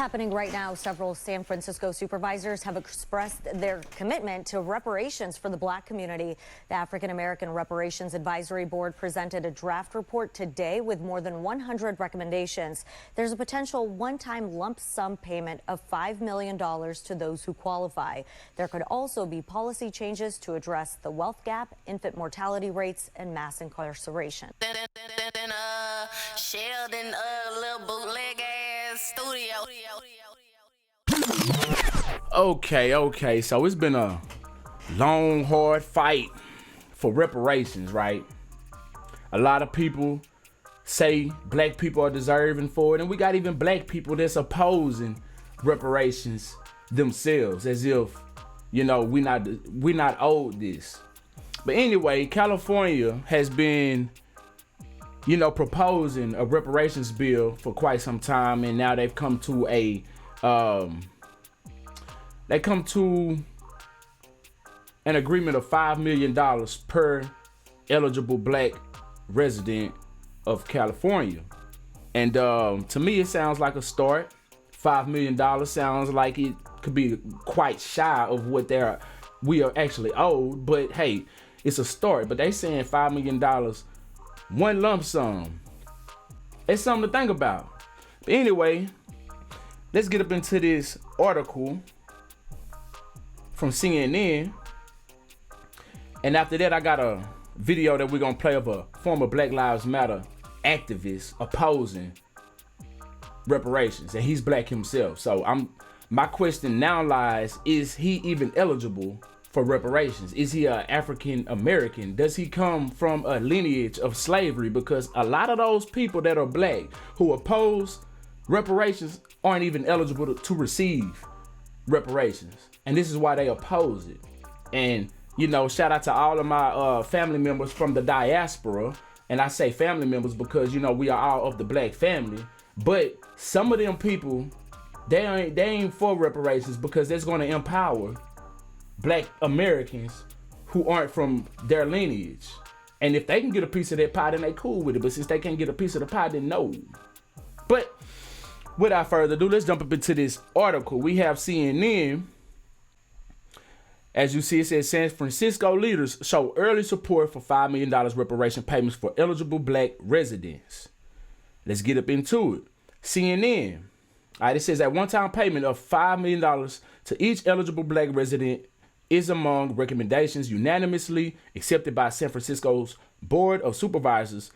Happening right now, several San Francisco supervisors have expressed their commitment to reparations for the Black community. The African American Reparations Advisory Board presented a draft report today with more than 100 recommendations. There's a potential one-time lump sum payment of $5 million to those who qualify. There could also be policy changes to address the wealth gap, infant mortality rates, and mass incarceration. Sheldon, little bootleg ass studio. Okay, so it's been a long, hard fight for reparations, right? A lot of people say black people are deserving for it, and we got even black people that's opposing reparations themselves, as if, you know, we not owed this. But anyway, California has been, you know, proposing a reparations bill for quite some time, and now they've come to an agreement of $5 million per eligible black resident of California. And to me, it sounds like a start. $5 million sounds like it could be quite shy of what we are actually owed, but hey, it's a start. But they saying $5 million, one lump sum. It's something to think about. But anyway, let's get up into this article from CNN. And after that, I got a video that we're gonna play of a former Black Lives Matter activist opposing reparations, and he's black himself. So my question now lies, is he even eligible for reparations? Is he an African American? Does he come from a lineage of slavery? Because a lot of those people that are black who oppose reparations aren't even eligible to receive reparations, and this is why they oppose it. And you know, shout out to all of my family members from the diaspora. And I say family members because, you know, we are all of the black family. But some of them people, they ain't for reparations because that's going to empower black Americans who aren't from their lineage. And if they can get a piece of that pie, then they cool with it. But since they can't get a piece of the pie, then no. But without further ado, let's jump up into this article. We have CNN. As you see, it says San Francisco leaders show early support for $5 million reparation payments for eligible black residents. Let's get up into it. CNN. All right, it says that one-time payment of $5 million to each eligible black resident is among recommendations unanimously accepted by San Francisco's Board of Supervisors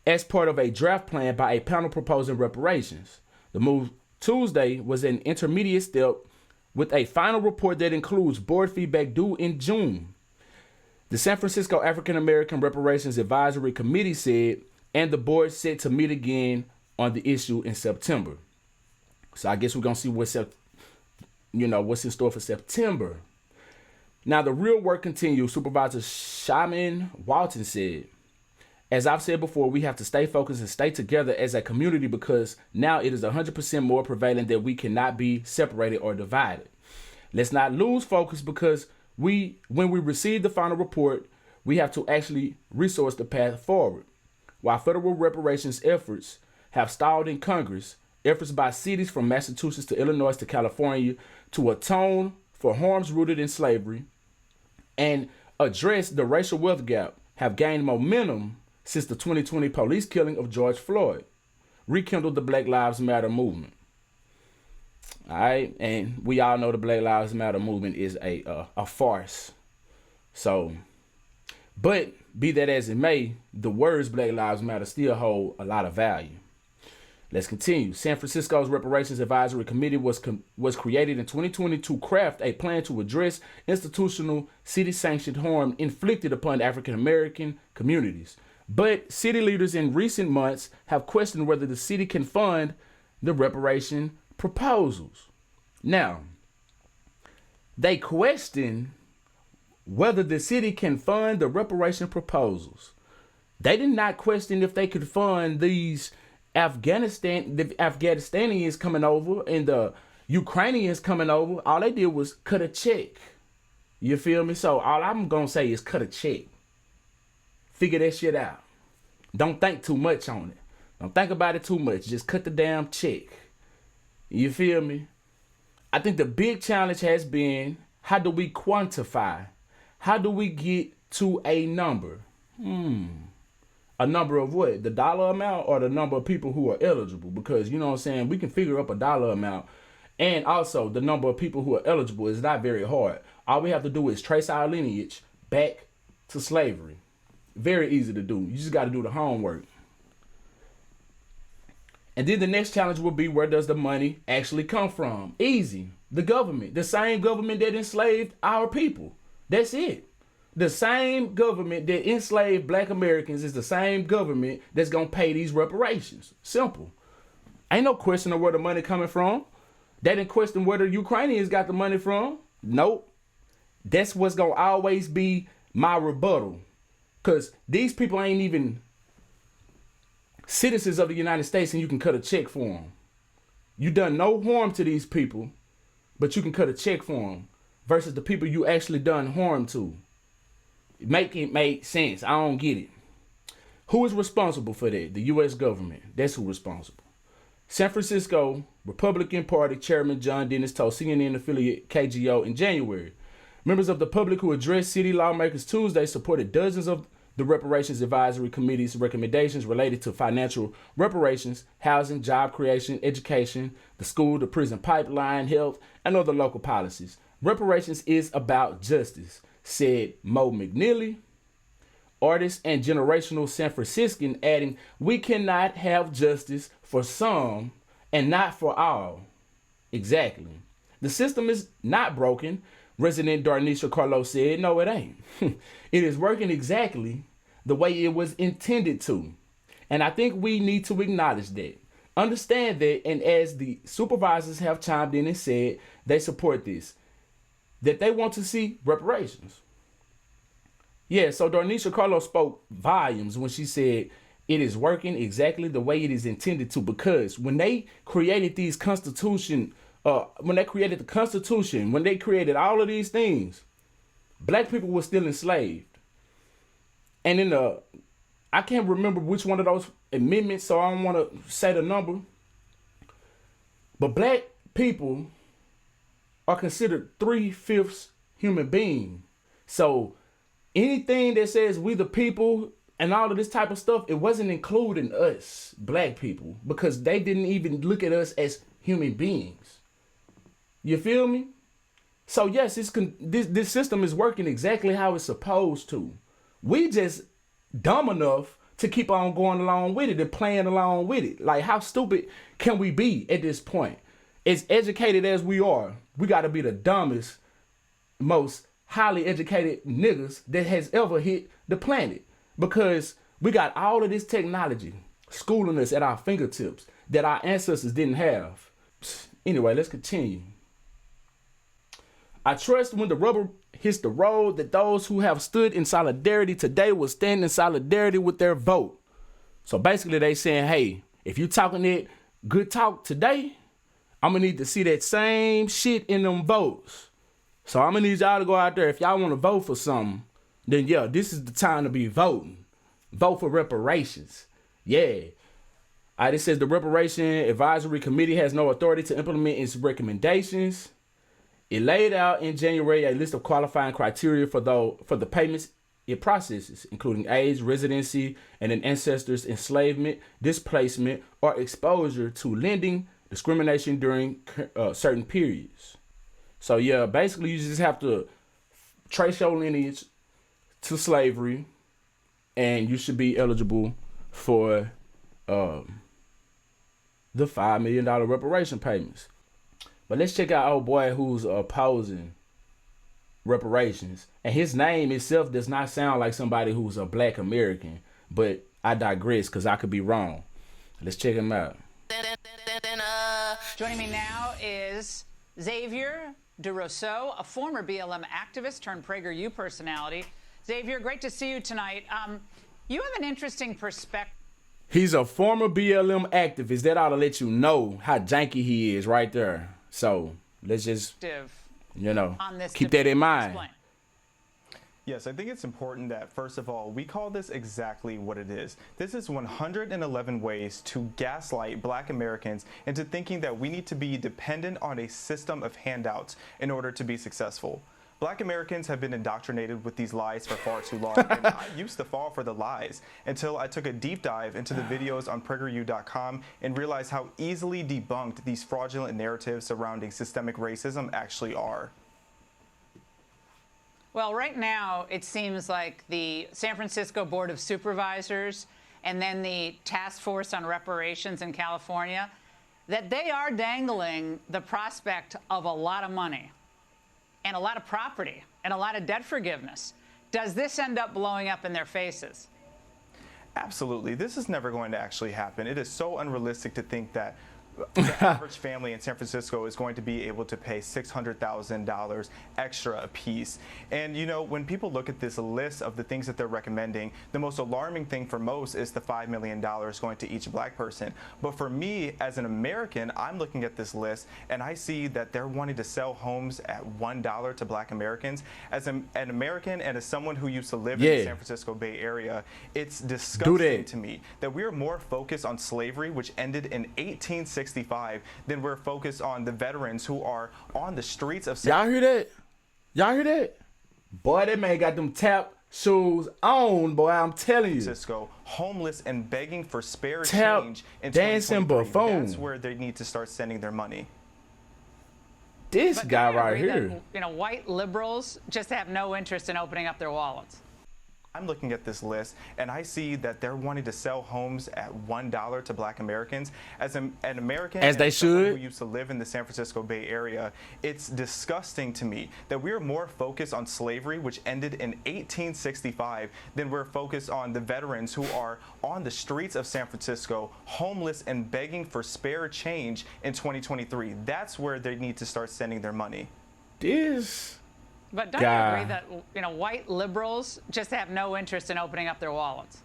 as part of a draft plan by a panel proposing reparations. The move Tuesday was an intermediate step with a final report that includes board feedback due in June. The San Francisco African American Reparations Advisory Committee said, and the board set to meet again on the issue in September. So I guess we're gonna see what's in store for September. Now the real work continues. Supervisor Shaman Walton said, as I've said before, we have to stay focused and stay together as a community because now it is 100% more prevalent that we cannot be separated or divided. Let's not lose focus because when we receive the final report, we have to actually resource the path forward. While federal reparations efforts have stalled in Congress, efforts by cities from Massachusetts to Illinois to California to atone for harms rooted in slavery and address the racial wealth gap have gained momentum since the 2020 police killing of George Floyd rekindled the Black Lives Matter movement. All right, and we all know the Black Lives Matter movement is a farce. So, but be that as it may, the words Black Lives Matter still hold a lot of value. Let's continue. San Francisco's Reparations Advisory Committee was created in 2020 to craft a plan to address institutional city-sanctioned harm inflicted upon African American communities. But city leaders in recent months have questioned whether the city can fund the reparation proposals. Now, they question whether the city can fund the reparation proposals. They did not question if they could fund these the Afghanistanians coming over and the Ukrainians coming over. All they did was cut a check. You feel me? So all I'm going to say is cut a check. Figure that shit out. Don't think too much on it. Don't think about it too much. Just cut the damn check. You feel me? I think the big challenge has been, how do we quantify? How do we get to a number? A number of what? The dollar amount or the number of people who are eligible? Because, you know what I'm saying, we can figure up a dollar amount. And also, the number of people who are eligible is not very hard. All we have to do is trace our lineage back to slavery. Very easy to do. You just got to do the homework. And then the next challenge will be, where does the money actually come from? Easy. The government. The same government that enslaved our people. That's it. The same government that enslaved black Americans is the same government that's going to pay these reparations. Simple. Ain't no question of where the money coming from. They didn't question where the Ukrainians got the money from. Nope. That's what's going to always be my rebuttal. Because these people ain't even citizens of the United States and you can cut a check for them. You done no harm to these people, but you can cut a check for them versus the people you actually done harm to. Make it make sense. I don't get it. Who is responsible for that? The U.S. government. That's who's responsible. San Francisco Republican Party Chairman John Dennis told CNN affiliate KGO in January, members of the public who addressed city lawmakers Tuesday supported dozens of the Reparations Advisory Committee's recommendations related to financial reparations, housing, job creation, education, the school to prison pipeline, health, and other local policies. Reparations is about justice, said Mo McNeely, artist and generational San Franciscan, adding, we cannot have justice for some and not for all. Exactly. The system is not broken, resident Darnisha Carlos said. No, it ain't. It is working exactly the way it was intended to. And I think we need to acknowledge that. Understand that, and as the supervisors have chimed in and said, they support this, that they want to see reparations. Yeah, so Darnisha Carlos spoke volumes when she said it is working exactly the way it is intended to, because when they created these constitution, when they created the Constitution, when they created all of these things, black people were still enslaved. And in the, I can't remember which one of those amendments, so I don't want to say the number, but black people are considered 3/5 human being. So anything that says we the people and all of this type of stuff, it wasn't including us, black people, because they didn't even look at us as human beings. You feel me? So yes, this system is working exactly how it's supposed to. We just dumb enough to keep on going along with it and playing along with it. Like, how stupid can we be at this point? As educated as we are, we got to be the dumbest, most highly educated niggas that has ever hit the planet, because we got all of this technology schooling us at our fingertips that our ancestors didn't have. Anyway, let's continue. I trust when the rubber hits the road that those who have stood in solidarity today will stand in solidarity with their vote. So basically they saying, hey, if you talking that good talk today, I'm gonna need to see that same shit in them votes. So I'm gonna need y'all to go out there. If y'all want to vote for something, then yeah, this is the time to be voting. Vote for reparations. Yeah. It says the Reparation Advisory Committee has no authority to implement its recommendations. It laid out in January a list of qualifying criteria for the payments it processes, including age, residency, and an ancestor's enslavement, displacement, or exposure to lending, discrimination during certain periods. So yeah, basically you just have to trace your lineage to slavery, and you should be eligible for the $5 million reparation payments. But let's check out old boy who's opposing reparations. And his name itself does not sound like somebody who's a black American, but I digress because I could be wrong. Let's check him out. Joining me now is Xavier DeRousseau, a former BLM activist turned PragerU personality. Xavier, great to see you tonight. You have an interesting perspective. He's a former BLM activist. That ought to let you know how janky he is right there. So let's just, keep that in mind. Explain. Yes, I think it's important that, first of all, we call this exactly what it is. This is 111 ways to gaslight Black Americans into thinking that we need to be dependent on a system of handouts in order to be successful. Black Americans have been indoctrinated with these lies for far too long, and I used to fall for the lies until I took a deep dive into the videos on PragerU.com and realized how easily debunked these fraudulent narratives surrounding systemic racism actually are. Well, right now, it seems like the San Francisco Board of Supervisors and then the Task Force on Reparations in California, that they are dangling the prospect of a lot of money and a lot of property and a lot of debt forgiveness. Does this end up blowing up in their faces? Absolutely. This is never going to actually happen. It is so unrealistic to think that the average family in San Francisco is going to be able to pay $600,000 extra a piece. And, you know, when people look at this list of the things that they're recommending, the most alarming thing for most is the $5 million going to each Black person. But for me, as an American, I'm looking at this list and I see that they're wanting to sell homes at $1 to Black Americans. As an American and as someone who used to live in the San Francisco Bay Area, it's disgusting to me that we're more focused on slavery, which ended in 1865, then we're focused on the veterans who are on the streets of Y'all hear that? Y'all hear that? Boy, that man got them tap shoes on, boy, I'm telling you. Francisco, homeless and begging for spare Tap change in dancing 2023. buffoon. That's where they need to start sending their money. This But guy can I right agree here. that, you know, white liberals just have no interest in opening up their wallets. I'm looking at this list and I see that they're wanting to sell homes at $1 to Black Americans. As an American, As they someone should. who used to live in the San Francisco Bay Area, it's disgusting to me that we're more focused on slavery, which ended in 1865, than we're focused on the veterans who are on the streets of San Francisco, homeless and begging for spare change in 2023. That's where they need to start sending their money. This But don't guy. you agree that, you know, white liberals just have no interest in opening up their wallets?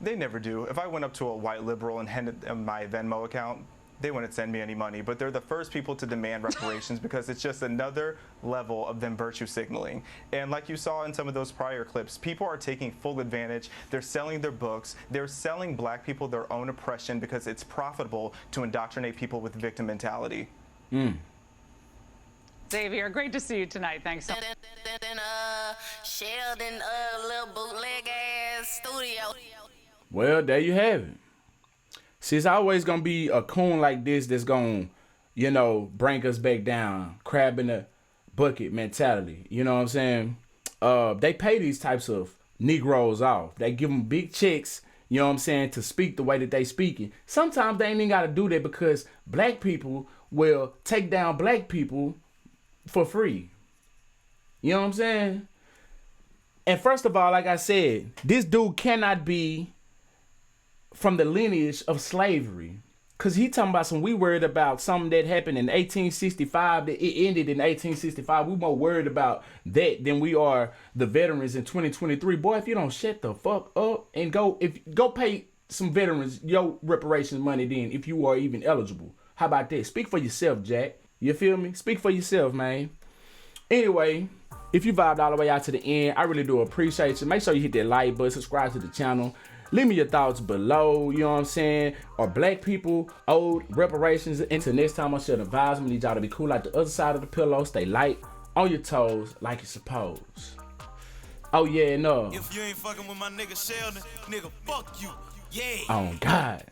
They never do. If I went up to a white liberal and handed them my Venmo account, they wouldn't send me any money. But they're the first people to demand reparations because it's just another level of them virtue signaling. And like you saw in some of those prior clips, people are taking full advantage. They're selling their books. They're selling Black people their own oppression because it's profitable to indoctrinate people with victim mentality. Xavier, great to see you tonight. Thanks so much. Sheldon, little bootleg ass studio. Well, there you have it. See, it's always gonna be a coon like this that's gonna, you know, bring us back down, crab in the bucket mentality. You know what I'm saying? They pay these types of Negroes off. They give them big checks, you know what I'm saying, to speak the way that they speaking. Sometimes they ain't even gotta do that because Black people will take down Black people for free. You know what I'm saying? And first of all, like I said, this dude cannot be from the lineage of slavery. Cause he talking about we worried about something that happened in 1865, that it ended in 1865. We more worried about that than we are the veterans in 2023. Boy, if you don't shut the fuck up and go pay some veterans your reparations money then, if you are even eligible. How about that? Speak for yourself, Jack. You feel me? Speak for yourself, man. Anyway, if you vibed all the way out to the end, I really do appreciate you. Make sure you hit that like button, subscribe to the channel. Leave me your thoughts below, you know what I'm saying? Are Black people owed reparations? Until next time, I'm Sheldon Vybez. I need y'all to be cool like the other side of the pillow. Stay light, on your toes, like you're supposed. Oh yeah, no. If you ain't fucking with my nigga Sheldon, nigga, fuck you. Yeah. Oh God.